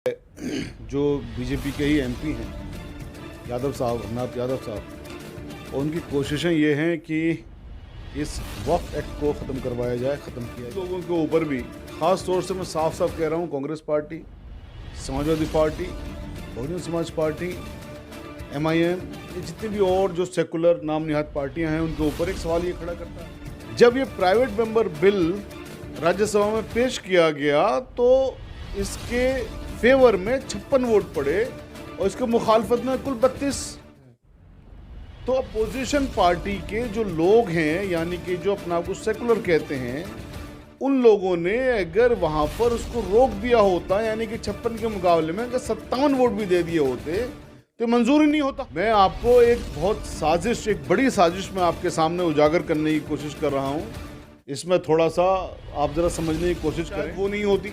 जो बीजेपी के ही एमपी हैं यादव साहब, हरनाथ यादव साहब, और उनकी कोशिशें ये हैं कि इस वक्फ एक्ट को ख़त्म करवाया जाए, ख़त्म किया जाए। लोगों के ऊपर भी ख़ास तौर से मैं साफ साफ कह रहा हूँ, Congress party, Samajwadi party, Bahujan Samaj party, MIM, ये जितनी भी और जो सेकुलर नाम निहाद पार्टियां हैं उनके ऊपर एक सवाल ये खड़ा करता है। जब ये प्राइवेट मेंबर बिल राज्यसभा में पेश किया गया तो इसके फेवर में 56 वोट पड़े और इसके मुखालफत में कुल 32। तो अपोजिशन पार्टी के जो लोग हैं, यानी कि जो अपना आप को सेकुलर कहते हैं, उन लोगों ने अगर वहां पर उसको रोक दिया होता, यानी कि 56 के मुकाबले में अगर 57 वोट भी दे दिए होते तो मंजूर ही नहीं होता। मैं आपको एक बहुत साजिश, एक बड़ी साजिश में आपके सामने उजागर करने की कोशिश कर रहा हूं। इसमें थोड़ा सा आप जरा समझने की कोशिश करें। वो नहीं होती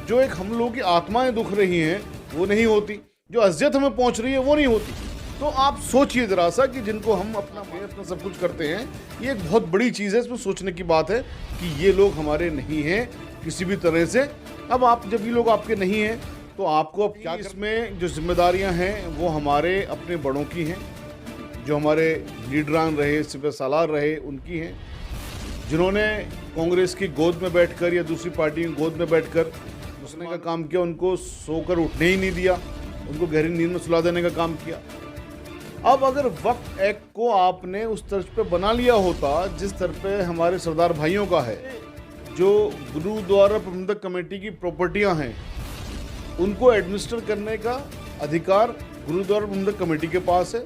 जो एक हम लोगों की आत्माएं दुख रही हैं, वो नहीं होती जो अजियत हमें पहुंच रही है, वो नहीं होती। तो आप सोचिए जरा सा कि जिनको हम अपना सब कुछ करते हैं, ये एक बहुत बड़ी चीज़ है। इसमें सोचने की बात है कि ये लोग हमारे नहीं हैं किसी भी तरह से। अब आप जब ये लोग आपके नहीं हैं तो आपको अब क्या, इसमें जो जिम्मेदारियां हैं वो हमारे अपने बड़ों की हैं, जो हमारे लीडरान रहे, सिपह सालार रहे, उनकी हैं, जिन्होंने कांग्रेस की गोद में बैठकर या दूसरी पार्टी की गोद में बैठकर घुसने का काम किया, उनको सोकर उठने ही नहीं दिया, उनको गहरी नींद में सुला देने का काम किया। अब अगर वक्फ एक्ट को आपने उस तर्ज पे बना लिया होता जिस तरह पे हमारे सरदार भाइयों का है, जो गुरुद्वारा प्रबंधक कमेटी की प्रॉपर्टियां हैं, उनको एडमिनिस्टर करने का अधिकार गुरुद्वारा प्रबंधक कमेटी के पास है,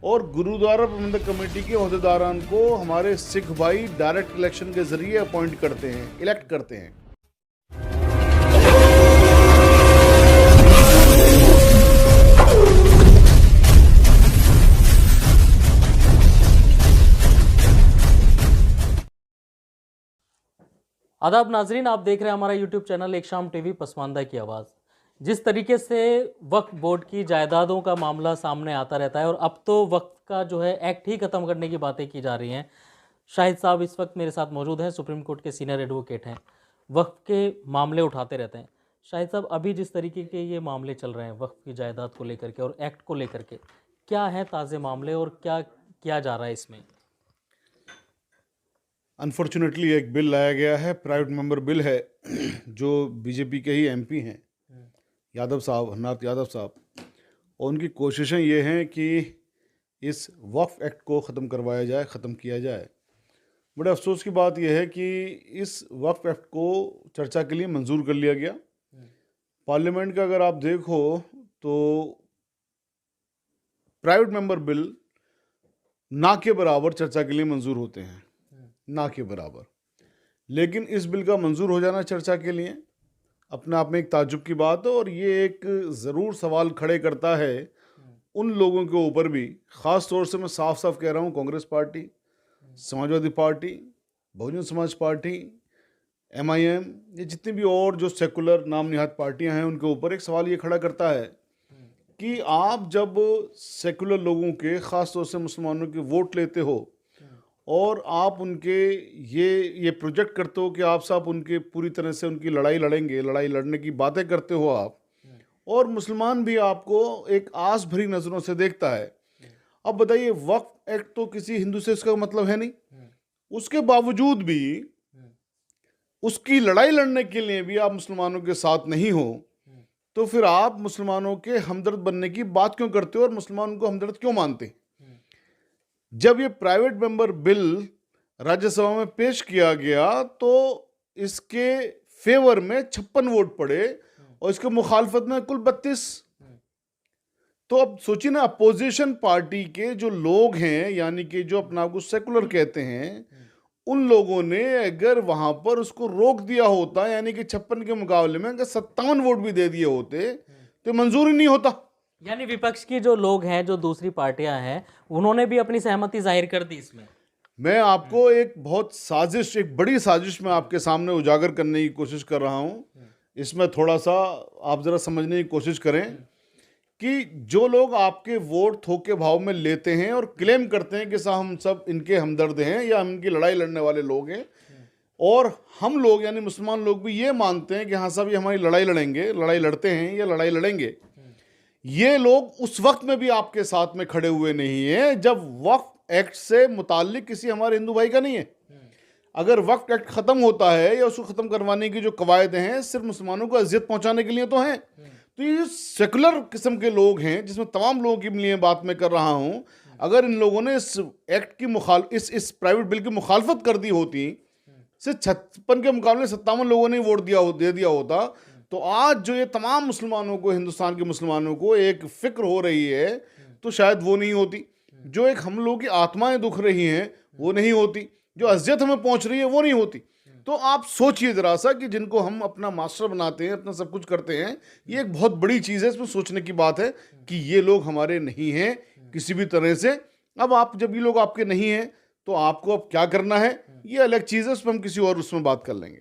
और गुरुद्वारा प्रबंधक कमेटी के अहदेदारान को हमारे सिख भाई डायरेक्ट इलेक्शन के जरिए अपॉइंट करते हैं, इलेक्ट करते हैं। आदाब नाजरीन, आप देख रहे हैं हमारा यूट्यूब चैनल एक शाम टीवी पसमानदा की आवाज़। जिस तरीके से वक्फ बोर्ड की जायदादों का मामला सामने आता रहता है, और अब तो वक्फ का जो है एक्ट ही ख़त्म करने की बातें की जा रही हैं। शाहिद साहब इस वक्त मेरे साथ मौजूद हैं, सुप्रीम कोर्ट के सीनियर एडवोकेट हैं, वक्फ के मामले उठाते रहते हैं। शाहिद साहब, अभी जिस तरीके के ये मामले चल रहे हैं वक्फ की जायदाद को लेकर के और एक्ट को लेकर के, क्या है ताज़े मामले और क्या किया जा रहा है इसमें? अनफॉर्चुनेटली एक बिल लाया गया है, प्राइवेट मेंबर बिल है, जो बीजेपी के ही MP हैं यादव साहब, हरनाथ यादव साहब, और उनकी कोशिशें ये हैं कि इस वक्फ एक्ट को ख़त्म करवाया जाए, ख़त्म किया जाए। बड़े अफसोस की बात यह है कि इस वक्फ एक्ट को चर्चा के लिए मंजूर कर लिया गया। पार्लियामेंट का अगर आप देखो तो प्राइवेट मेंबर बिल ना के बराबर चर्चा के लिए मंजूर होते हैं, ना के बराबर। लेकिन इस बिल का मंजूर हो जाना चर्चा के लिए अपने आप में एक ताज्जुब की बात है, और ये एक ज़रूर सवाल खड़े करता है उन लोगों के ऊपर भी, ख़ास तौर से मैं साफ साफ कह रहा हूँ, Congress party, Samajwadi party, Bahujan Samaj party, MIM, ये जितनी भी और जो सेकुलर नाम निहाद पार्टियां हैं उनके ऊपर एक सवाल ये खड़ा करता है कि आप जब सेकुलर लोगों के, ख़ास तौर से मुसलमानों के वोट लेते हो और आप उनके ये प्रोजेक्ट करते हो कि आप सब उनके पूरी तरह से उनकी लड़ाई लड़ेंगे, लड़ाई लड़ने की बातें करते हो आप, और मुसलमान भी आपको एक आस भरी नज़रों से देखता है। अब बताइए, वक्फ एक्ट तो किसी हिंदू से इसका मतलब है नहीं, उसके बावजूद भी उसकी लड़ाई लड़ने के लिए भी आप मुसलमानों के साथ नहीं हो, तो फिर आप मुसलमानों के हमदर्द बनने की बात क्यों करते हो और मुसलमानों को हमदर्द क्यों मानते? जब ये प्राइवेट मेंबर बिल राज्यसभा में पेश किया गया तो इसके फेवर में 56 वोट पड़े और इसके मुखालफत में कुल 32। तो अब सोचिए ना, अपोजिशन पार्टी के जो लोग हैं, यानी कि जो अपना आप को सेकुलर कहते हैं, उन लोगों ने अगर वहां पर उसको रोक दिया होता, यानी कि 56 के मुकाबले में अगर 57 वोट भी दे दिए होते तो मंजूर ही नहीं होता। यानी विपक्ष की जो लोग हैं, जो दूसरी पार्टियां हैं, उन्होंने भी अपनी सहमति जाहिर कर दी इसमें। मैं आपको एक बहुत साजिश, एक बड़ी साजिश में आपके सामने उजागर करने की कोशिश कर रहा हूं। इसमें थोड़ा सा आप जरा समझने की कोशिश करें कि जो लोग आपके वोट थोक के भाव में लेते हैं और क्लेम करते हैं कि साहब हम सब इनके हमदर्द हैं या हम इनकी लड़ाई लड़ने वाले लोग हैं, और हम लोग यानी मुसलमान लोग भी ये मानते हैं कि हाँ साहब ये हमारी लड़ाई लड़ेंगे, लड़ाई लड़ते हैं या लड़ाई लड़ेंगे। ये लोग उस वक्त में भी आपके साथ में खड़े हुए नहीं हैं जब वक्फ एक्ट से मुताल्लिक किसी हमारे हिंदू भाई का नहीं है। अगर वक्फ एक्ट ख़त्म होता है या उसको ख़त्म करवाने की जो कवायदे हैं सिर्फ मुसलमानों को अजियत पहुंचाने के लिए तो हैं। तो ये जो सेकुलर किस्म के लोग हैं जिसमें तमाम लोगों की लिए बात मैं कर रहा हूँ, अगर इन लोगों ने इस एक्ट की इस प्राइवेट बिल की मुखालफत कर दी होती, सिर्फ 56 के मुकाबले 57 लोगों ने वोट दे दिया होता, तो आज जो ये तमाम मुसलमानों को, हिंदुस्तान के मुसलमानों को एक फ़िक्र हो रही है तो शायद वो नहीं होती। जो एक हम लोगों की आत्माएं दुख रही हैं वो नहीं होती, जो अजियत हमें पहुंच रही है वो नहीं होती। तो आप सोचिए ज़रा सा कि जिनको हम अपना मास्टर बनाते हैं, अपना सब कुछ करते हैं, ये एक बहुत बड़ी चीज़ है। इसमें सोचने की बात है कि ये लोग हमारे नहीं हैं किसी भी तरह से। अब आप जब ये लोग आपके नहीं हैं तो आपको अब क्या करना है ये अलग चीज़ है, उस पर हम किसी और उसमें बात कर लेंगे।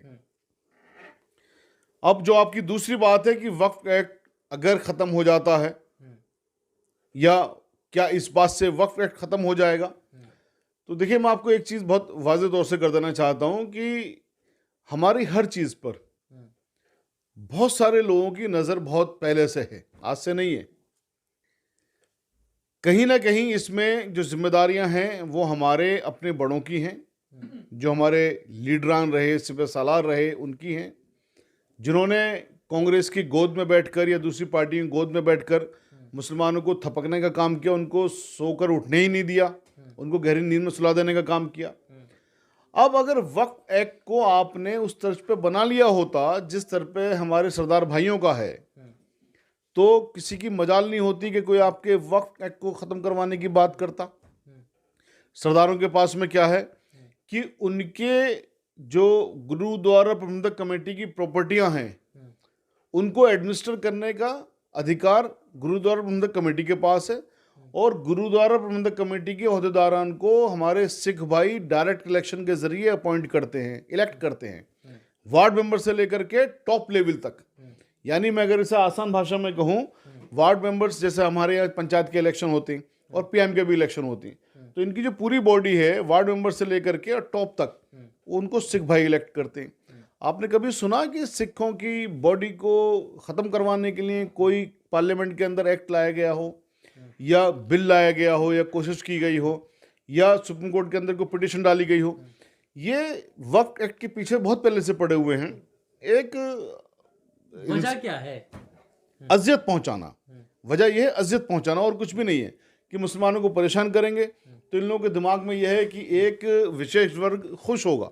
अब जो आपकी दूसरी बात है कि वक्फ एक्ट अगर ख़त्म हो जाता है या क्या इस बात से वक्फ एक्ट ख़त्म हो जाएगा, तो देखिए मैं आपको एक चीज़ बहुत वाज़ेह तौर से कर देना चाहता हूँ कि हमारी हर चीज़ पर बहुत सारे लोगों की नज़र बहुत पहले से है, आज से नहीं है। कहीं ना कहीं इसमें जो जिम्मेदारियां हैं वो हमारे अपने बड़ों की हैं, जो हमारे लीडरान रहे, सिपह सालार रहे, उनकी हैं, जिन्होंने कांग्रेस की गोद में बैठकर या दूसरी पार्टी की गोद में बैठकर मुसलमानों को थपकने का काम किया, उनको सोकर उठने ही नहीं दिया, उनको गहरी नींद में सुला देने का काम किया। अब अगर वक्फ एक्ट को आपने उस तर्ज पे बना लिया होता जिस तरह पे हमारे सरदार भाइयों का है, तो किसी की मजाल नहीं होती कि कोई आपके वक्फ एक्ट को ख़त्म करवाने की बात करता। सरदारों के पास में क्या है कि उनके जो गुरुद्वारा प्रबंधक कमेटी की प्रॉपर्टियां हैं उनको एडमिनिस्टर करने का अधिकार गुरुद्वारा प्रबंधक कमेटी के पास है, और गुरुद्वारा प्रबंधक कमेटी के अहदेदारान को हमारे सिख भाई डायरेक्ट इलेक्शन के जरिए अपॉइंट करते हैं, इलेक्ट करते हैं, वार्ड मेंबर से लेकर के टॉप लेवल तक। यानी मैं अगर इसे आसान भाषा में कहूँ, वार्ड मेंबर्स जैसे हमारे यहाँ पंचायत के इलेक्शन होते हैं और पीएम के भी इलेक्शन होती हैं, तो इनकी जो पूरी बॉडी है वार्ड मेंबर से लेकर के और टॉप तक उनको सिख भाई इलेक्ट करते हैं। आपने कभी सुना कि सिखों की बॉडी को ख़त्म करवाने के लिए कोई पार्लियामेंट के अंदर एक्ट लाया गया हो या बिल लाया गया हो या कोशिश की गई हो या सुप्रीम कोर्ट के अंदर कोई पिटीशन डाली गई हो? ये वक्फ एक्ट के पीछे बहुत पहले से पड़े हुए हैं। एक वजह क्या है? अजियत पहुंचाना, वजह यह है अजियत पहुंचाना और कुछ भी नहीं है कि मुसलमानों को परेशान करेंगे तो इन लोगों के दिमाग में यह है कि एक विशेष वर्ग खुश होगा।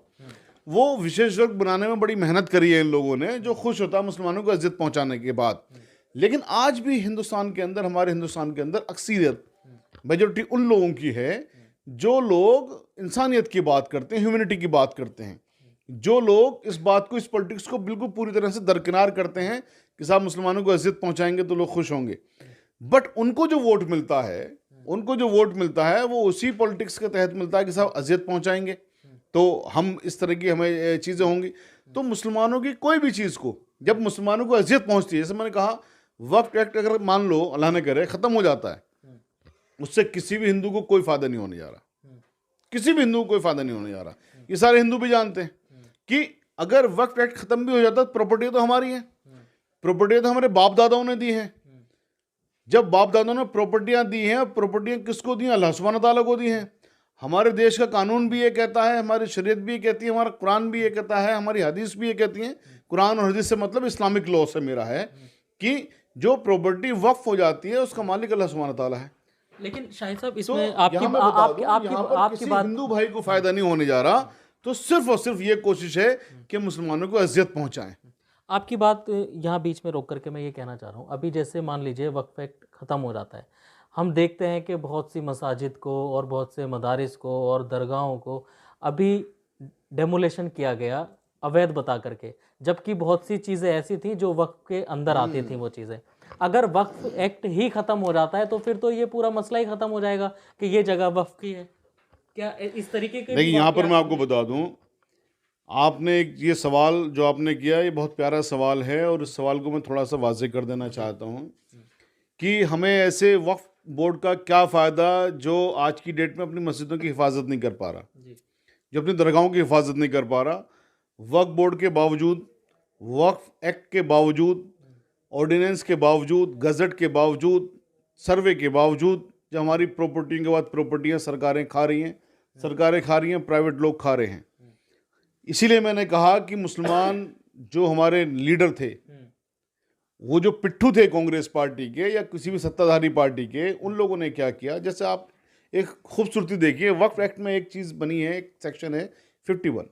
वो विशेष वर्ग बनाने में बड़ी मेहनत करी है इन लोगों ने, जो खुश होता है मुसलमानों को अजियत पहुंचाने के बाद। लेकिन आज भी हिंदुस्तान के अंदर, हमारे हिंदुस्तान के अंदर अक्सरियत, मेजोरिटी उन लोगों की है जो लोग इंसानियत की बात करते हैं, ह्यूमैनिटी की बात करते हैं, जो लोग इस बात को, इस पॉलिटिक्स को बिल्कुल पूरी तरह से दरकिनार करते हैं कि साहब मुसलमानों को अजियत पहुंचाएंगे तो लोग खुश होंगे। बट उनको जो वोट मिलता है वो उसी पॉलिटिक्स के तहत मिलता है कि साहब अजियत पहुंचाएंगे तो हम इस तरह की हमें चीज़ें होंगी। तो मुसलमानों की कोई भी चीज़ को जब मुसलमानों को अजियत पहुंचती है, जैसे मैंने कहा वक्फ एक्ट अगर मान लो अल्लाह ने करे ख़त्म हो जाता है, उससे किसी भी हिंदू को कोई फ़ायदा नहीं होने जा रहा, किसी भी हिंदू को कोई फ़ायदा नहीं होने जा रहा। ये सारे हिंदू भी जानते हैं कि अगर वक्फ एक्ट ख़त्म भी हो जाता तो प्रॉपर्टी तो हमारी है, प्रॉपर्टी तो हमारे बाप दादाओं ने दी है। जब बाप दादाओं ने प्रॉपर्टियां दी हैं, प्रॉपर्टियां किसको दी हैं? अल्लाह सुब्हान तआला को दी हैं। हमारे देश का कानून भी ये कहता है, हमारी शरीयत भी ये कहती है, हमारा कुरान भी ये कहता है, हमारी हदीस भी ये कहती है। कुरान और हदीस से मतलब इस्लामिक लॉ से मेरा है कि जो प्रॉपर्टी वक्फ हो जाती है उसका मालिक अल्लाह सुब्हान तआला है। लेकिन शाहिद साहब तो इसमें यहाँ मैं बता दूं, यहाँ पर आपकी किसी बात, हिंदू भाई को फायदा नहीं होने जा रहा, तो सिर्फ और सिर्फ ये कोशिश है कि मुसलमानों को अजियत पहुंचाएं। आपकी बात यहाँ बीच में रोक करके मैं ये कहना चाह रहा हूँ, अभी जैसे मान लीजिए वक्फ एक्ट ख़त्म हो जाता है, हम देखते हैं कि बहुत सी मसाजिद को और बहुत से मदारिस को और दरगाहों को अभी डेमोलेशन किया गया अवैध बता करके, जबकि बहुत सी चीज़ें ऐसी थी जो वक्फ के अंदर आती थी वो चीज़ें। अगर वक्फ एक्ट ही ख़त्म हो जाता है तो फिर तो ये पूरा मसला ही ख़त्म हो जाएगा कि ये जगह वक्फ की है। क्या इस तरीके के? लेकिन यहाँ पर मैं आपको बता दूँ, आपने एक ये सवाल जो आपने किया ये बहुत प्यारा सवाल है और इस सवाल को मैं थोड़ा सा वाज़ेह कर देना चाहता हूँ कि हमें ऐसे वक्फ बोर्ड का क्या फ़ायदा जो आज की डेट में अपनी मस्जिदों की हिफाजत नहीं कर पा रहा, जो अपनी दरगाहों की हिफाजत नहीं कर पा रहा। वक्फ बोर्ड के बावजूद, वक्फ एक्ट के बावजूद, ऑर्डिनेंस के बावजूद, गजट के बावजूद, सर्वे के बावजूद, जो हमारी प्रॉपर्टियों के बाद प्रॉपर्टियां सरकारें खा रही हैं, प्राइवेट लोग खा रहे हैं। इसीलिए मैंने कहा कि मुसलमान जो हमारे लीडर थे, वो जो पिट्ठू थे कांग्रेस पार्टी के या किसी भी सत्ताधारी पार्टी के, उन लोगों ने क्या किया, जैसे आप एक खूबसूरती देखिए, वक्फ एक्ट में एक चीज़ बनी है, एक सेक्शन है 51,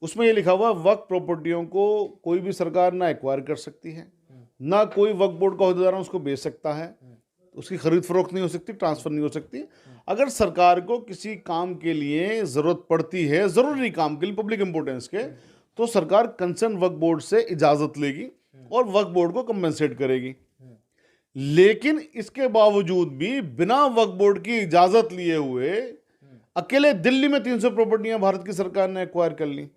उसमें ये लिखा हुआ वक्फ प्रॉपर्टियों को कोई भी सरकार ना एक्वायर कर सकती है, ना कोई वक्फ बोर्ड का ओहदेदार उसको बेच सकता है, उसकी खरीद फरोख्त नहीं हो सकती, ट्रांसफ़र नहीं हो सकती। अगर सरकार को किसी काम के लिए ज़रूरत पड़ती है, ज़रूरी काम के लिए, पब्लिक इंपॉर्टेंस के, तो सरकार कंसर्न वक्फ बोर्ड से इजाज़त लेगी और वक्फ बोर्ड को कंपनसेट करेगी। लेकिन इसके बावजूद भी बिना वक्फ बोर्ड की इजाज़त लिए हुए अकेले दिल्ली में 300 प्रॉपर्टियां भारत की सरकार ने एक्वायर कर ली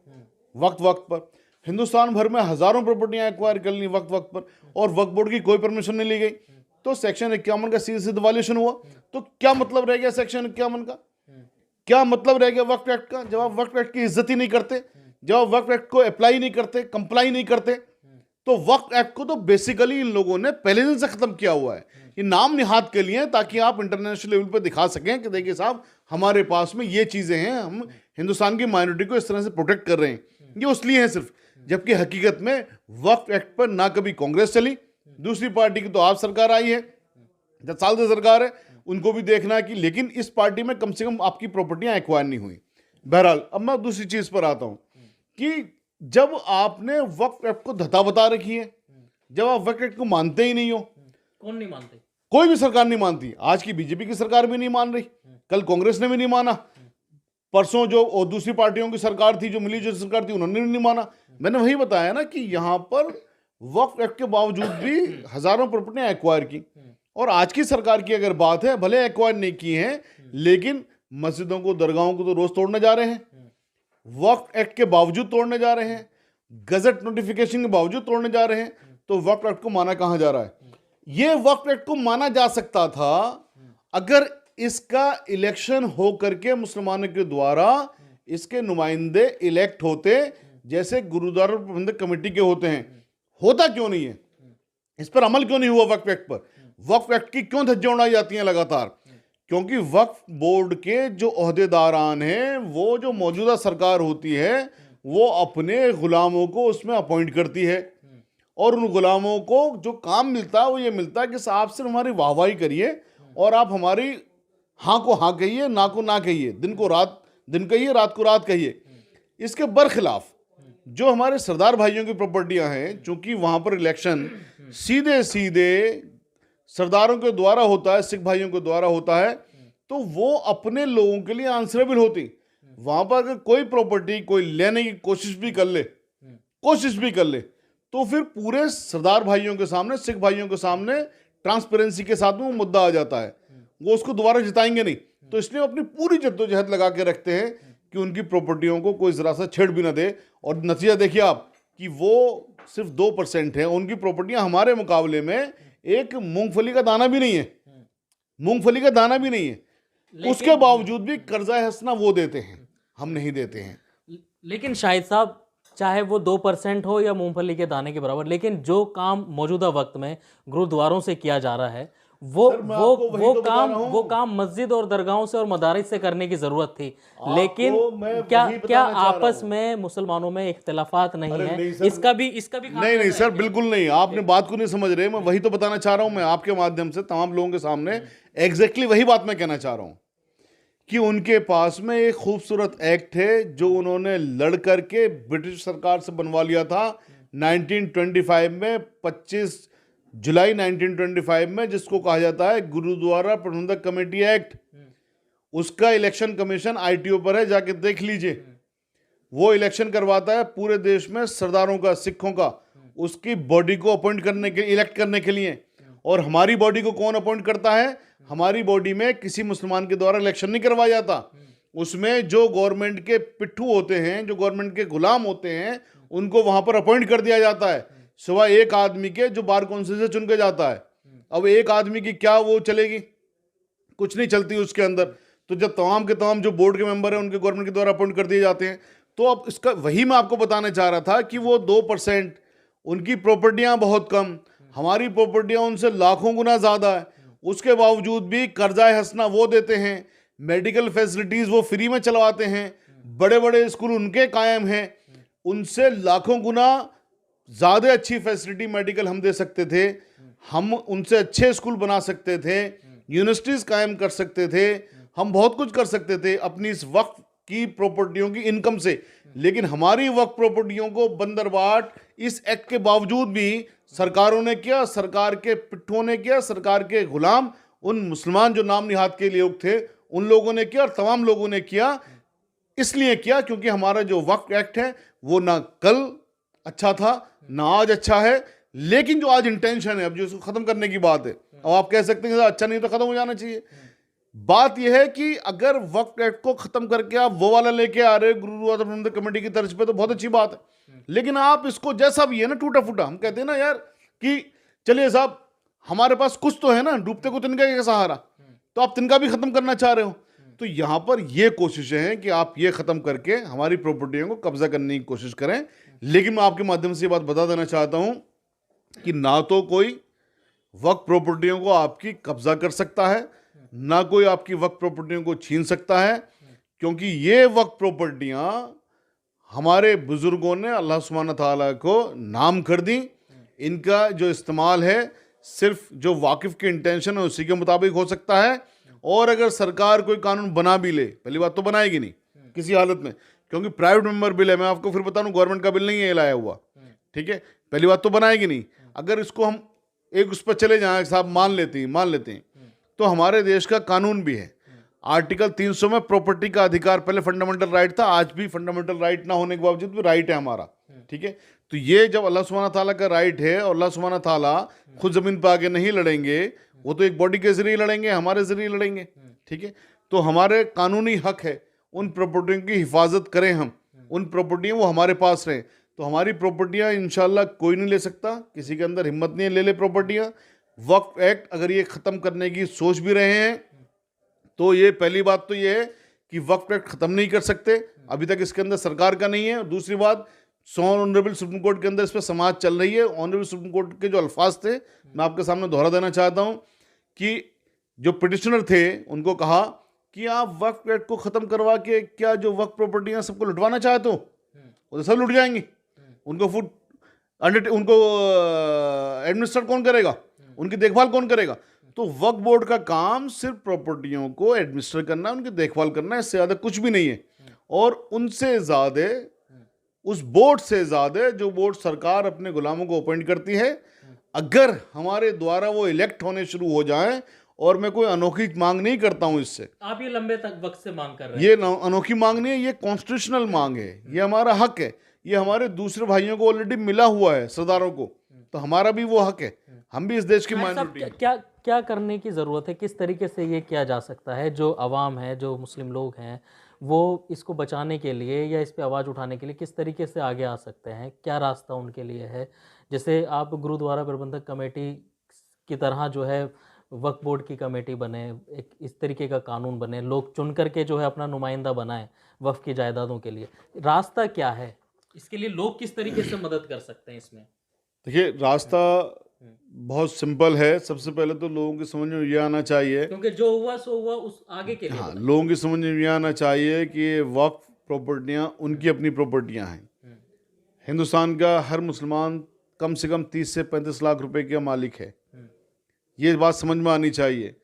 वक्त पर। हिंदुस्तान भर में हज़ारों प्रॉपर्टियां एक्वायर कर ली वक्त पर, और वक्फ बोर्ड की कोई परमिशन नहीं ली गई। तो सेक्शन 51 का सीधे सीधे वायलेशन हुआ। तो क्या मतलब रह गया सेक्शन 51 का? क्या मतलब रह गया वक्फ एक्ट का? जब आप वक्फ एक्ट की इज्जत ही नहीं करते, जब आप वक्फ एक्ट को अप्लाई नहीं करते, कंप्लाई नहीं करते, तो वक्फ एक्ट को तो बेसिकली इन लोगों ने पहले दिन से खत्म किया हुआ है। ये नाम निहाद के लिए, ताकि आप इंटरनेशनल लेवल पर दिखा सकें कि देखिए साहब, हमारे पास में ये चीजें हैं, हम हिंदुस्तान की माइनॉरिटी को इस तरह से प्रोटेक्ट कर रहे हैं। ये उसलिए है सिर्फ, जबकि हकीकत में वक्फ एक्ट पर ना कभी कांग्रेस चली, दूसरी पार्टी की तो आप सरकार आई है, 10 साल से सरकार है, उनको भी देखना है कि, लेकिन इस पार्टी में कम से कम आपकी प्रॉपर्टियां एक्वायर नहीं हुई। बहरहाल, अब मैं दूसरी चीज पर आता हूं कि जब आपने वक्फ एक्ट को धता बता रखी है, जब आप वक्फ एक्ट को मानते ही नहीं हो, कौन नहीं मानते? कोई भी सरकार नहीं मानती। आज की बीजेपी की सरकार भी नहीं मान रही, कल कांग्रेस ने भी नहीं माना, परसों जो और दूसरी पार्टियों की सरकार थी, जो मिली जो सरकार थी, उन्होंने भी नहीं माना। मैंने वही बताया ना कि यहां पर वक्फ एक्ट के बावजूद भी हजारों प्रॉपर्टियां एक्वायर की। और आज की सरकार की अगर बात है, भले एक्वायर नहीं की हैं, लेकिन मस्जिदों को, दरगाहों को तो रोज तोड़ने जा रहे हैं, वक्फ एक्ट के बावजूद तोड़ने जा रहे हैं, गजट नोटिफिकेशन के बावजूद तोड़ने जा रहे हैं। तो वक्फ एक्ट को माना कहां जा रहा है? यह वक्फ एक्ट को माना जा सकता था अगर इसका इलेक्शन हो करके मुसलमानों के द्वारा इसके नुमाइंदे इलेक्ट होते, जैसे गुरुद्वारा प्रबंधक कमेटी के होते हैं। होता क्यों नहीं है? इस पर अमल क्यों नहीं हुआ वक्फ एक्ट पर? वक्फ एक्ट की क्यों धज्जियां उड़ाई जाती हैं लगातार? क्योंकि वक्फ बोर्ड के जो ओहदेदारान हैं, वो जो मौजूदा सरकार होती है, वो अपने गुलामों को उसमें अपॉइंट करती है, और उन गुलामों को जो काम मिलता है वो ये मिलता है कि आप सिर्फ हमारी वाहवाही करिए और आप हमारी हाँ को हाँ कहिए, ना को ना कहिए, दिन को रात दिन कहिए, रात को रात कहिए। इसके बरखिलाफ जो हमारे सरदार भाइयों की प्रॉपर्टियां हैं, चूंकि वहां पर इलेक्शन सीधे सीधे सरदारों के द्वारा होता है, सिख भाइयों के द्वारा होता है, तो वो अपने लोगों के लिए आंसरेबल होती। वहां पर अगर कोई प्रॉपर्टी कोई लेने की कोशिश भी कर ले, तो फिर पूरे सरदार भाइयों के सामने, सिख भाइयों के सामने ट्रांसपेरेंसी के साथ में वो मुद्दा आ जाता है, वो उसको दोबारा जिताएंगे नहीं। तो इसलिए अपनी पूरी जद्दोजहद लगा के रखते हैं कि उनकी प्रॉपर्टियों को कोई जरा सा छेड़ भी ना दे। और नतीजा देखिए आप कि वो सिर्फ 2% है, उनकी प्रॉपर्टियां हमारे मुकाबले में एक मूंगफली का दाना भी नहीं है, मूंगफली का दाना भी नहीं है। उसके बावजूद भी कर्जा हंसना वो देते हैं, हम नहीं देते हैं। लेकिन शाहिद साहब, चाहे वो 2% हो या मूंगफली के दाने के बराबर, लेकिन जो काम मौजूदा वक्त में गुरुद्वारों से किया जा रहा है, वो काम मस्जिद और दरगाहों से और मदारिस से करने की जरूरत थी। लेकिन क्या आपस में मुसलमानों में इख्तिलाफात नहीं है? इसका भी नहीं सर, बिल्कुल नहीं। आपने बात को नहीं समझ रहे। मैं वही तो बताना चाह रहा हूं, मैं आपके माध्यम से तमाम लोगों के सामने एग्जैक्टली वही बात मैं कहना चाह रहा हूं कि उनके पास में एक खूबसूरत एक्ट है जो उन्होंने लड़ करके ब्रिटिश सरकार से बनवा लिया था 1925 में, 25 जुलाई 1925 में, जिसको कहा जाता है गुरुद्वारा प्रबंधक कमेटी एक्ट। उसका इलेक्शन कमीशन ITO पर है, जाके देख लीजिए। वो इलेक्शन करवाता है पूरे देश में सरदारों का, सिखों का, उसकी बॉडी को अपॉइंट करने के, इलेक्ट करने के लिए। और हमारी बॉडी को कौन अपॉइंट करता है? हमारी बॉडी में किसी मुसलमान के द्वारा इलेक्शन नहीं करवाया जाता। उसमें जो गवर्नमेंट के पिट्ठू होते हैं, जो गवर्नमेंट के गुलाम होते हैं, उनको वहां पर अपॉइंट कर दिया जाता है, सिवाय एक आदमी के जो बार काउंसिल से चुन के जाता है। अब एक आदमी की क्या वो चलेगी? कुछ नहीं चलती उसके अंदर। तो जब तमाम के तमाम जो बोर्ड के मेंबर हैं उनके गवर्नमेंट के द्वारा अपॉइंट कर दिए जाते हैं, तो अब इसका वही मैं आपको बताना चाह रहा था कि वो 2%, उनकी प्रॉपर्टियां बहुत कम, हमारी प्रॉपर्टियां उनसे लाखों गुना ज़्यादा है, उसके बावजूद भी कर्जा हंसना वो देते हैं, मेडिकल फैसिलिटीज़ वो फ्री में चलवाते हैं, बड़े बड़े स्कूल उनके कायम हैं, उनसे लाखों गुना ज़्यादा अच्छी फैसिलिटी मेडिकल हम दे सकते थे, हम उनसे अच्छे स्कूल बना सकते थे, यूनिवर्सिटीज़ कायम कर सकते थे, हम बहुत कुछ कर सकते थे अपनी इस वक्त की प्रॉपर्टियों की इनकम से। लेकिन हमारी वक्त प्रॉपर्टियों को बंदरबाट इस एक्ट के बावजूद भी सरकारों ने किया, सरकार के पिट्ठों ने किया, सरकार के गुलाम उन मुसलमान जो नाम निहाद के लोग थे उन लोगों ने किया, और तमाम लोगों ने किया। इसलिए किया क्योंकि हमारा जो वक्फ एक्ट है वो ना कल अच्छा था ना आज अच्छा है, लेकिन जो आज इंटेंशन है, अब जो इसको खत्म करने की बात है, अब आप कह सकते हैं अच्छा नहीं तो खत्म हो जाना चाहिए। बात यह है कि अगर वक्फ एक्ट को खत्म करके आप वो वाला लेके आ रहे गुरुद्वारा प्रबंधक कमेटी की तर्ज पे तो बहुत अच्छी बात है, लेकिन आप इसको जैसा भी है ना टूटा फूटा, हम कहते हैं ना यार कि चलिए साहब हमारे पास कुछ तो है ना, डूबते को तिनका का सहारा, तो आप तिनका भी खत्म करना चाह रहे हो। तो यहां पर ये कोशिशें हैं कि आप ये खत्म करके हमारी प्रॉपर्टियों को कब्जा करने की कोशिश करें। लेकिन मैं आपके माध्यम से ये बात बता देना चाहता हूं कि ना तो कोई वक्फ प्रॉपर्टियों को आपकी कब्जा कर सकता है, ना कोई आपकी वक्फ प्रॉपर्टियों को छीन सकता है, क्योंकि ये वक्फ प्रॉपर्टियां हमारे बुजुर्गों ने अल्लाह सुब्हानहू तआला को नाम कर दी। इनका जो इस्तेमाल है सिर्फ जो वाकिफ की इंटेंशन है उसी के मुताबिक हो सकता है, और अगर सरकार कोई कानून बना भी ले, पहली बात तो बनाएगी नहीं किसी हालत में, क्योंकि प्राइवेट मेंबर बिल है, मैं आपको फिर बता दूं गवर्नमेंट का बिल नहीं है लाया हुआ, ठीक है, पहली बात तो बनाएगी नहीं। अगर इसको हम एक उस पर चले जाएं साहब मान लेते हैं तो हमारे देश का कानून भी है, आर्टिकल 300 में प्रॉपर्टी का अधिकार पहले फंडामेंटल राइट था, आज भी फंडामेंटल राइट ना होने के बावजूद भी राइट है हमारा, ठीक है। तो ये जब अल्लाह सुब्हानहू तआला का राइट है और अल्लाह सुब्हानहू तआला खुद जमीन पर आके नहीं लड़ेंगे, वो तो एक बॉडी के जरिए लड़ेंगे, हमारे जरिए लड़ेंगे, ठीक है। तो हमारे कानूनी हक है उन प्रॉपर्टियों की हिफाजत करें, हम उन प्रॉपर्टियाँ वो हमारे पास रहें। तो हमारी प्रॉपर्टियाँ इंशाल्लाह कोई नहीं ले सकता, किसी के अंदर हिम्मत नहीं है ले ले प्रॉपर्टियाँ। वक्फ एक्ट अगर ये ख़त्म करने की सोच भी रहे हैं तो ये पहली बात तो ये है कि वक्फ एक्ट ख़त्म नहीं कर सकते, अभी तक इसके अंदर सरकार का नहीं है। दूसरी बात, ऑनरेबल सुप्रीम कोर्ट के अंदर इस पर समाज चल रही है। ऑनरेबल सुप्रीम कोर्ट के जो अल्फाज थे मैं आपके सामने दोहरा देना चाहता हूँ कि जो पिटिशनर थे उनको कहा कि आप वक्फ एक्ट को ख़त्म करवा के क्या जो वक्फ प्रॉपर्टियाँ सबको लुटवाना चाहते हो, वो तो सब लुट जाएंगी। उनको एडमिनिस्ट्रेट कौन करेगा, उनकी देखभाल कौन करेगा? तो वक्फ बोर्ड का काम सिर्फ प्रॉपर्टियों को एडमिनिस्टर करना, उनकी देखभाल करना, इससे ज़्यादा कुछ भी नहीं है। और उनसे ज़्यादा, उस बोर्ड से ज़्यादा जो बोर्ड सरकार अपने गुलामों को अपॉइंट करती है, अगर हमारे द्वारा वो इलेक्ट होने शुरू हो जाए, और मैं कोई अनोखी मांग नहीं करता हूं इससे, आप ये लंबे तक वक्त से मांग कर रहे हैं, ये अनोखी मांग नहीं है, ये कॉन्स्टिट्यूशनल मांग है, ये हमारा हक है, ये हमारे दूसरे भाइयों को ऑलरेडी मिला हुआ है, सरदारों को, तो हमारा भी वो हक है, हम भी इस देश की माइनॉरिटी। क्या क्या करने की ज़रूरत है, किस तरीके से ये किया जा सकता है? जो अवाम है, जो मुस्लिम लोग हैं, वो इसको बचाने के लिए या इस पे आवाज़ उठाने के लिए किस तरीके से आगे आ सकते हैं? क्या रास्ता उनके लिए है? जैसे आप गुरुद्वारा प्रबंधक कमेटी की तरह जो है वक्फ बोर्ड की कमेटी बने, एक इस तरीके का कानून बने, लोग चुन करके जो है अपना नुमाइंदा बनाएं वक्फ की जायदादों के लिए, रास्ता क्या है? इसके लिए लोग किस तरीके से मदद कर सकते हैं इसमें? देखिए, रास्ता बहुत सिंपल है। सबसे पहले तो लोगों की समझ में ये आना चाहिए, क्योंकि जो हुआ सो हुआ, उस आगे के लिए हाँ, लोगों की समझ में ये आना चाहिए कि ये वक्फ प्रॉपर्टियाँ उनकी अपनी प्रॉपर्टियाँ हैं। हिंदुस्तान का हर मुसलमान कम से कम 30 से 35 लाख रुपए का मालिक है, ये बात समझ में आनी चाहिए।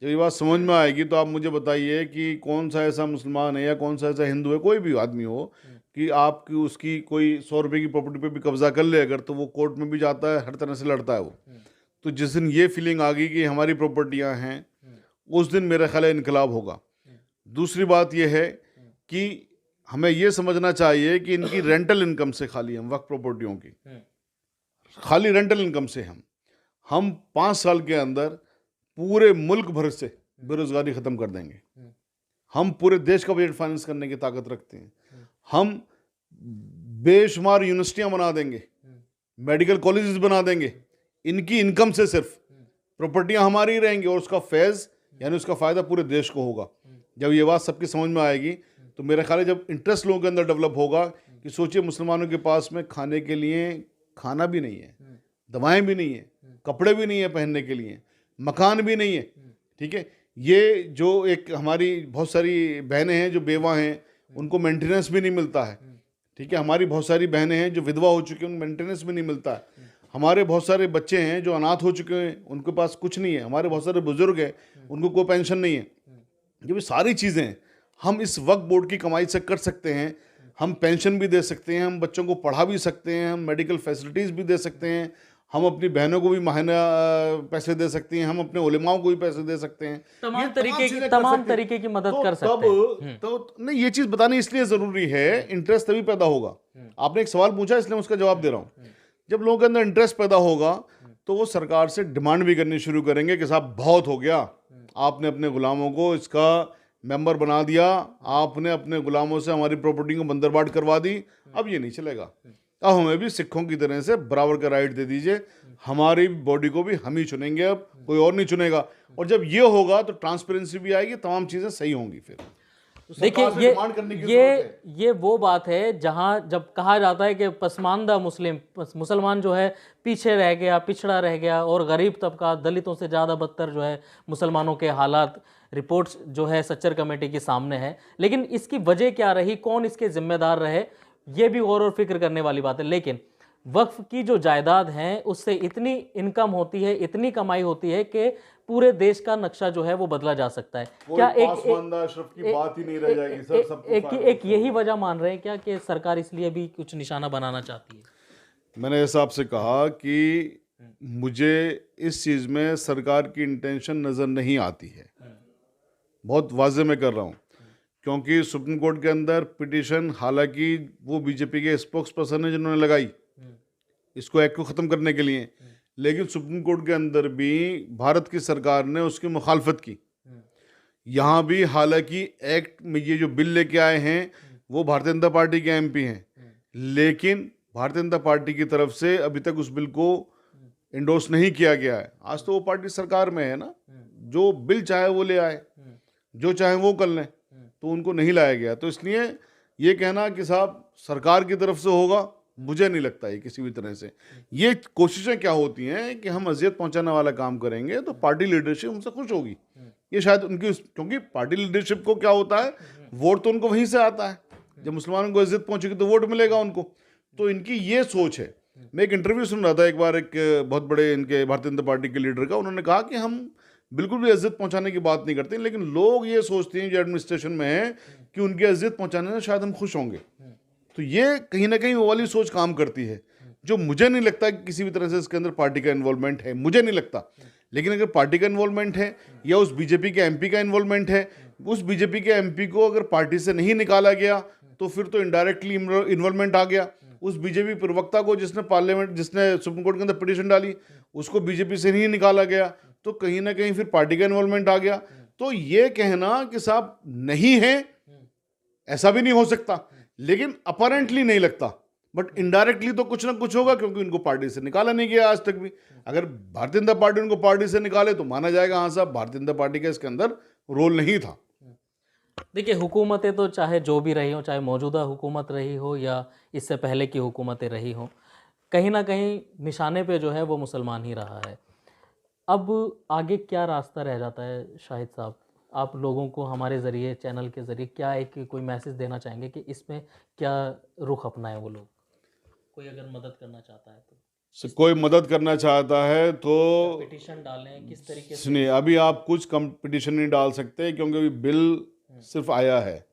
जब ये बात समझ में आएगी तो आप मुझे बताइए कि कौन सा ऐसा मुसलमान है या कौन सा ऐसा हिंदू है, कोई भी आदमी हो, कि आपकी उसकी कोई 100 रुपये की प्रॉपर्टी पे भी कब्जा कर ले अगर, तो वो कोर्ट में भी जाता है, हर तरह से लड़ता है वो। तो जिस दिन ये फीलिंग आ गई कि हमारी प्रॉपर्टियाँ हैं, उस दिन मेरा ख्याल है इनकलाब होगा। दूसरी बात यह है कि हमें ये समझना चाहिए कि इनकी रेंटल इनकम से खाली हम वक्फ प्रॉपर्टियों की खाली रेंटल इनकम से हम 5 साल के अंदर पूरे मुल्क भर से बेरोजगारी ख़त्म कर देंगे। हम पूरे देश का बजट फाइनेंस करने की ताकत रखते हैं। हम बेशुमार यूनिवर्सिटियां बना देंगे, मेडिकल कॉलेजेस बना देंगे, इनकी इनकम से सिर्फ प्रॉपर्टियां हमारी ही रहेंगी, और उसका फैज़ यानी उसका फ़ायदा पूरे देश को होगा। जब ये बात सबकी समझ में आएगी तो मेरा ख्याल है जब इंटरेस्ट लोगों के अंदर डेवलप होगा कि सोचिए मुसलमानों के पास में खाने के लिए खाना भी नहीं है, दवाएं भी नहीं है, कपड़े भी नहीं है पहनने के लिए, मकान भी नहीं है, ठीक है। ये जो एक हमारी बहुत सारी बहनें हैं जो बेवा हैं, उनको मेंटेनेंस भी नहीं मिलता है, ठीक है। हमारी बहुत सारी बहनें हैं जो विधवा हो चुकी हैं, उनको मेंटेनेंस भी नहीं मिलता है। हमारे बहुत सारे बच्चे हैं जो अनाथ हो चुके हैं, उनके पास कुछ नहीं है। हमारे बहुत सारे बुजुर्ग हैं, उनको कोई पेंशन नहीं है। ये भी सारी चीज़ें हम इस वक्फ बोर्ड की कमाई से कर सकते हैं। हम पेंशन भी दे सकते हैं, हम बच्चों को पढ़ा भी सकते हैं, हम मेडिकल फैसिलिटीज़ भी दे सकते हैं, हम अपनी बहनों को भी महीना पैसे दे सकते हैं, हम अपने उलेमाओं को भी पैसे दे सकते हैं। तमाम तरीके की मदद कर सकते हैं। तो नहीं, ये चीज़ बतानी इसलिए ज़रूरी है, इंटरेस्ट तभी पैदा होगा। आपने एक सवाल पूछा इसलिए उसका जवाब दे रहा हूँ। जब लोगों के अंदर इंटरेस्ट पैदा होगा तो वो सरकार से डिमांड भी करनी शुरू करेंगे कि साहब बहुत हो गया, आपने अपने गुलामों को इसका मेंबर बना दिया, आपने अपने गुलामों से हमारी प्रॉपर्टी को बंदरबाट करवा दी, अब ये नहीं चलेगा। अब हमें भी सिखों की तरह से बराबर का राइट दे दीजिए, हमारी बॉडी को भी हम ही चुनेंगे, अब कोई और नहीं चुनेगा। और जब ये होगा तो ट्रांसपेरेंसी भी आएगी, तमाम चीज़ें सही होंगी। फिर देखिए ये वो बात है जहां जब कहा जाता है कि पसमानदा मुसलमान जो है पीछे रह गया, पिछड़ा रह गया, और गरीब तबका, दलितों से ज़्यादा बदतर जो है मुसलमानों के हालात, रिपोर्ट्स जो है सच्चर कमेटी के सामने है। लेकिन इसकी वजह क्या रही, कौन इसके जिम्मेदार रहे, ये भी गौर और फिक्र करने वाली बात है। लेकिन वक्फ की जो जायदाद है उससे इतनी इनकम होती है, इतनी कमाई होती है कि पूरे देश का नक्शा जो है वो बदला जा सकता है। क्या बात ही नहीं रह जाएगी सर। एक यही वजह मान रहे हैं क्या कि सरकार इसलिए भी कुछ निशाना बनाना चाहती है? मैंने ऐसा आपसे कहा कि मुझे इस चीज़ में सरकार की इंटेंशन नज़र नहीं आती है, बहुत वाज़े में कर रहा हूँ। क्योंकि सुप्रीम कोर्ट के अंदर पिटीशन, हालांकि वो बीजेपी के स्पोक्स पर्सन है जिन्होंने लगाई इसको एक्ट को ख़त्म करने के लिए, लेकिन सुप्रीम कोर्ट के अंदर भी भारत की सरकार ने उसकी मुखालफत की। यहाँ भी हालांकि एक्ट में ये जो बिल लेके आए हैं वो भारतीय जनता पार्टी के एमपी हैं, लेकिन भारतीय जनता पार्टी की तरफ से अभी तक उस बिल को इंडोर्स नहीं किया गया है। आज तो वो पार्टी सरकार में है ना, जो बिल चाहे वो ले आए, जो चाहे वो कर लें, तो उनको नहीं लाया गया। तो इसलिए ये कहना कि साहब सरकार की तरफ से होगा, मुझे नहीं लगता है किसी भी तरह से। ये कोशिशें क्या होती हैं कि हम अजियत पहुंचाने वाला काम करेंगे तो पार्टी लीडरशिप हमसे खुश होगी, ये शायद उनकी, क्योंकि पार्टी लीडरशिप को क्या होता है, वोट तो उनको वहीं से आता है। जब मुसलमानों को इज्जत पहुंचेगी तो वोट मिलेगा उनको, तो इनकी ये सोच है। मैं एक इंटरव्यू सुन रहा था एक बार, एक बहुत बड़े इनके भारतीय जनता पार्टी के लीडर का, उन्होंने कहा कि हम बिल्कुल भी इज्जत पहुंचाने की बात नहीं करते, लेकिन लोग ये सोचते हैं जो एडमिनिस्ट्रेशन में है कि उनकी इज्जत पहुंचाने से शायद हम खुश होंगे। तो ये कहीं ना कहीं वो वाली सोच काम करती है, जो मुझे नहीं लगता कि किसी भी तरह से इसके अंदर पार्टी का इन्वॉल्वमेंट है, मुझे नहीं लगता। लेकिन अगर पार्टी का इन्वॉल्वमेंट है या उस बीजेपी के एमपी का इन्वॉल्वमेंट है, उस बीजेपी के एमपी को अगर पार्टी से नहीं निकाला गया तो फिर तो इनडायरेक्टली इन्वॉल्वमेंट आ गया। उस बीजेपी प्रवक्ता को जिसने सुप्रीम कोर्ट के अंदर पिटीशन डाली, उसको बीजेपी से नहीं निकाला गया, तो कहीं ना कहीं फिर पार्टी का इन्वॉल्वमेंट आ गया। तो ये कहना कि साहब नहीं है, ऐसा भी नहीं हो सकता, लेकिन अपरेंटली नहीं लगता, बट इनडायरेक्टली तो कुछ ना कुछ होगा, क्योंकि उनको पार्टी से निकाला नहीं गया आज तक भी। अगर भारतीय जनता पार्टी उनको पार्टी से निकाले तो माना जाएगा हाँ साहब भारतीय जनता पार्टी का इसके अंदर रोल नहीं था। देखिए, हुकूमतें तो चाहे जो भी रही हो, चाहे मौजूदा हुकूमत रही हो या इससे पहले की हुकूमतें रही हो, कहीं ना कहीं निशाने पे जो है वो मुसलमान ही रहा है। अब आगे क्या रास्ता रह जाता है शाहिद साहब, आप लोगों को हमारे ज़रिए, चैनल के ज़रिए क्या एक कोई मैसेज देना चाहेंगे कि इसमें क्या रुख अपनाएं वो लोग? कोई अगर मदद करना चाहता है तो कोई मदद करना चाहता है तो पिटीशन डालें, किस तरीके से? सुनिए, अभी आप कुछ पिटीशन नहीं डाल सकते क्योंकि अभी बिल सिर्फ आया है,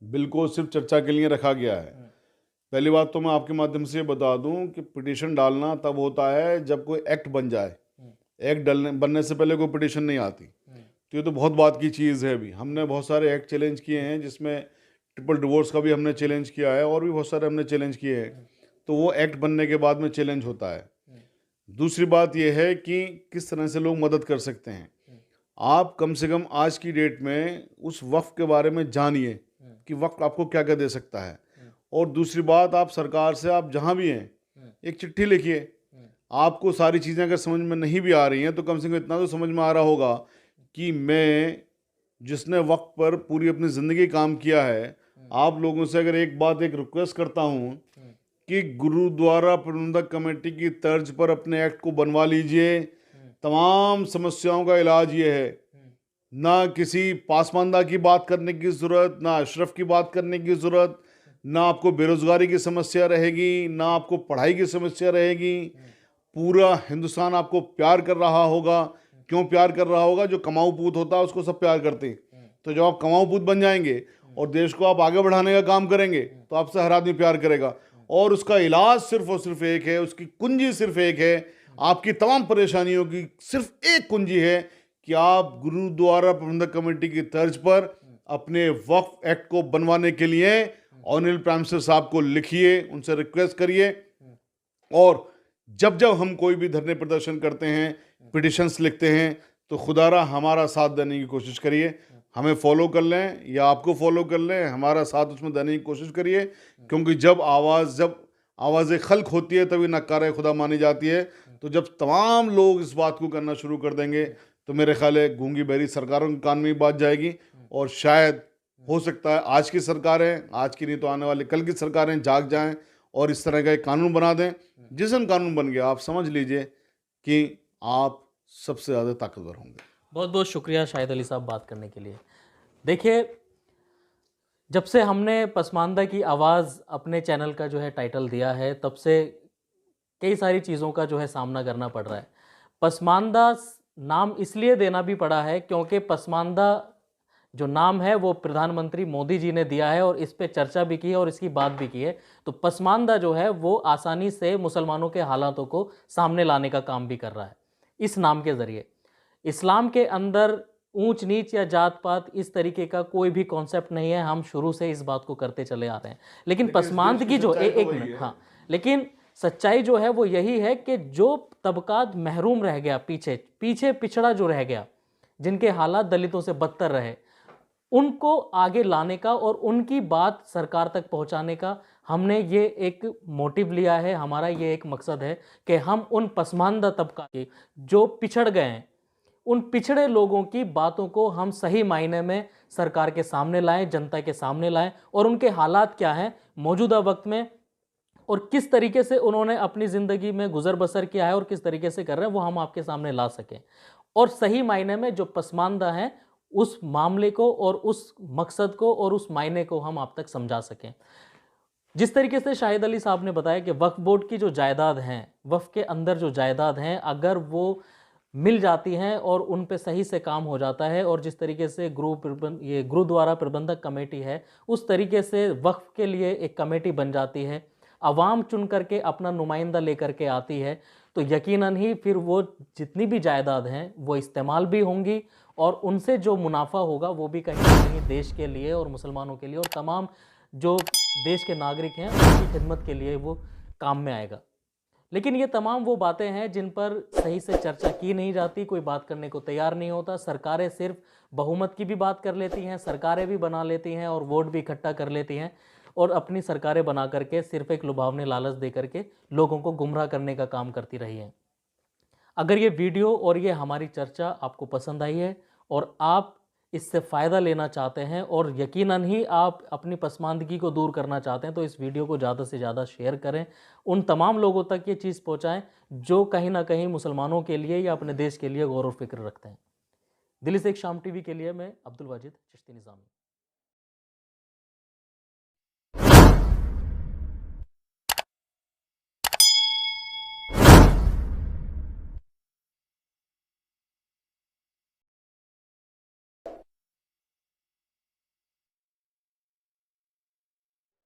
बिल को सिर्फ चर्चा के लिए रखा गया है। पहली बात तो मैं आपके माध्यम से बता दूं कि पिटीशन डालना तब होता है जब कोई एक्ट बन जाए, एक्ट बनने से पहले कोई पिटीशन नहीं आती। तो ये तो बहुत बात की चीज़ है। अभी हमने बहुत सारे एक्ट चैलेंज किए हैं, जिसमें ट्रिपल डिवोर्स का भी हमने चैलेंज किया है, और भी बहुत सारे हमने चैलेंज किए हैं। तो वो एक्ट बनने के बाद में चैलेंज होता है। दूसरी बात यह है कि किस तरह से लोग मदद कर सकते हैं। आप कम से कम आज की डेट में उस वक्फ के बारे में जानिए कि वक्फ आपको क्या क्या दे सकता है। और दूसरी बात, आप सरकार से, आप जहाँ भी हैं, एक चिट्ठी लिखिए। आपको सारी चीज़ें अगर समझ में नहीं भी आ रही हैं तो कम से कम इतना तो समझ में आ रहा होगा कि मैं जिसने वक्त पर पूरी अपनी ज़िंदगी काम किया है, आप लोगों से अगर एक रिक्वेस्ट करता हूं कि गुरुद्वारा प्रबंधक कमेटी की तर्ज पर अपने एक्ट को बनवा लीजिए। तमाम समस्याओं का इलाज ये है, ना किसी पासमानदा की बात करने की ज़रूरत, ना अशरफ की बात करने की ज़रूरत, ना आपको बेरोज़गारी की समस्या रहेगी, ना आपको पढ़ाई की समस्या रहेगी। पूरा हिंदुस्तान आपको प्यार कर रहा होगा। क्यों प्यार कर रहा होगा? जो कमाऊ पूत होता है उसको सब प्यार करते हैं। तो जब आप कमाऊ पूत बन जाएंगे और देश को आप आगे बढ़ाने का काम करेंगे तो आपसे हर आदमी प्यार करेगा। और उसका इलाज सिर्फ और सिर्फ एक है, उसकी कुंजी सिर्फ एक है, आपकी तमाम परेशानियों की सिर्फ एक कुंजी है कि आप गुरुद्वारा प्रबंधक कमेटी की तर्ज पर अपने वक्फ एक्ट को बनवाने के लिए ऑनरेबल प्राइम मिनिस्टर साहब को लिखिए, उनसे रिक्वेस्ट करिए। और जब जब हम कोई भी धरने प्रदर्शन करते हैं, पिटिशंस लिखते हैं, तो खुदारा हमारा साथ देने की कोशिश करिए। हमें फॉलो कर लें या आपको फॉलो कर लें, हमारा साथ उसमें देने की कोशिश करिए, क्योंकि जब आवाज़ खल्क होती है तभी नक्कारे खुदा मानी जाती है। तो जब तमाम लोग इस बात को करना शुरू कर देंगे तो मेरे ख्याल है गूंगी बहरी सरकारों के कान में ही बात जाएगी। और शायद हो सकता है आज की सरकारें, आज की नहीं तो आने वाली कल की सरकारें जाग जाएं और इस तरह का एक कानून बना दें। जिस दिन कानून बन गया आप समझ लीजिए कि आप सबसे ज़्यादा ताकतवर होंगे। बहुत बहुत शुक्रिया शाहिद अली साहब बात करने के लिए। देखिए, जब से हमने पसमानदा की आवाज़ अपने चैनल का जो है टाइटल दिया है, तब से कई सारी चीज़ों का जो है सामना करना पड़ रहा है। पसमानदा नाम इसलिए देना भी पड़ा है क्योंकि पसमानदा जो नाम है वो प्रधानमंत्री मोदी जी ने दिया है और इस पे चर्चा भी की है और इसकी बात भी की है। तो पसमानदा जो है वो आसानी से मुसलमानों के हालातों को सामने लाने का काम भी कर रहा है इस नाम के ज़रिए। इस्लाम के अंदर ऊंच नीच या जात पात इस तरीके का कोई भी कॉन्सेप्ट नहीं है, हम शुरू से इस बात को करते चले आ रहे हैं। लेकिन पसमानदगी जो एक मिनट, हाँ, लेकिन सच्चाई जो है वो यही है कि जो तबकात महरूम रह गया, पीछे पिछड़ा जो रह गया, जिनके हालात दलितों से बदतर रहे, उनको आगे लाने का और उनकी बात सरकार तक पहुंचाने का हमने ये एक मोटिव लिया है। हमारा ये एक मकसद है कि हम उन पसमानदा तबका के जो पिछड़ गए हैं, उन पिछड़े लोगों की बातों को हम सही मायने में सरकार के सामने लाएं, जनता के सामने लाएं और उनके हालात क्या हैं मौजूदा वक्त में और किस तरीके से उन्होंने अपनी ज़िंदगी में गुजर बसर किया है और किस तरीके से कर रहे हैं, वो हम आपके सामने ला सकें और सही मायने में जो पसमानदा हैं उस मामले को और उस मकसद को और उस मायने को हम आप तक समझा सकें। जिस तरीके से शाहिद अली साहब ने बताया कि वक्फ बोर्ड की जो जायदाद हैं, वक्फ के अंदर जो जायदाद हैं, अगर वो मिल जाती हैं और उन पे सही से काम हो जाता है और जिस तरीके से गुरुद्वारा प्रबंधक कमेटी है उस तरीके से वक्फ के लिए एक कमेटी बन जाती है, आवाम चुन करके अपना नुमाइंदा लेकर के आती है, तो यकीनन ही फिर वो जितनी भी जायदाद हैं वो इस्तेमाल भी होंगी और उनसे जो मुनाफा होगा वो भी कहीं ना कहीं देश के लिए और मुसलमानों के लिए और तमाम जो देश के नागरिक हैं उनकी खिदमत के लिए वो काम में आएगा। लेकिन ये तमाम वो बातें हैं जिन पर सही से चर्चा की नहीं जाती, कोई बात करने को तैयार नहीं होता। सरकारें सिर्फ बहुमत की भी बात कर लेती हैं, सरकारें भी बना लेती हैं और वोट भी इकट्ठा कर लेती हैं और अपनी सरकारें बना करके सिर्फ एक लुभावने लालच दे करके लोगों को गुमराह करने का काम करती रही हैं। अगर ये वीडियो और ये हमारी चर्चा आपको पसंद आई है और आप इससे फ़ायदा लेना चाहते हैं और यकीनन ही आप अपनी पसमानदगी को दूर करना चाहते हैं, तो इस वीडियो को ज़्यादा से ज़्यादा शेयर करें, उन तमाम लोगों तक ये चीज़ पहुंचाएं जो कहीं ना कहीं मुसलमानों के लिए या अपने देश के लिए गौर और फिक्र रखते हैं। दिल्ली से एक शाम टीवी के लिए मैं अब्दुल वाजिद चिश्ती निज़ामी।